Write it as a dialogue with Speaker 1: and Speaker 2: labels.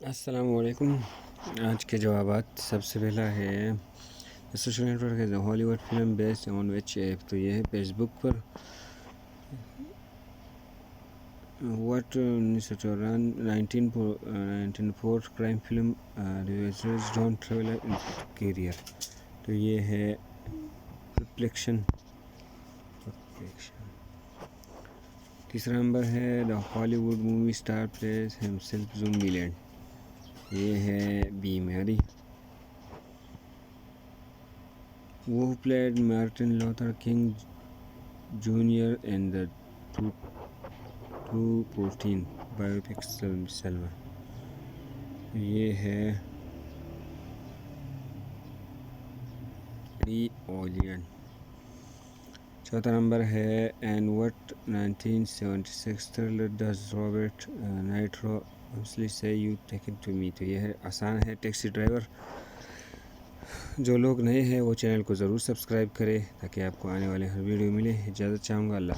Speaker 1: السلام علیکم۔ آج کے جوابات سب سے پہلا ہے سوشل نیٹ ورک ہے Hollywood film based on which app, تو یہ ہے فیس بک پر۔ What 1994 crime film reviewers don't travel in career, تو یہ ہے ریفلیکشن۔ تیسرا نمبر ہے the Hollywood movie star plays himself Zombieland, یہ ہے بی میری۔ وہ played Martin Luther King junior in the 2014 biopic Selma, یہ ہے ری اولین۔ چوتھا نمبر ہے and what 1976 thriller does Robert nitro مسلی سے یو ٹیکن ٹو می، تو یہ ہے آسان ہے ٹیکسی ڈرائیور۔ جو لوگ نئے ہیں وہ چینل کو ضرور سبسکرائب کرے تاکہ آپ کو آنے والے ہر ویڈیو ملے۔ اجازت چاہوں گا، اللہ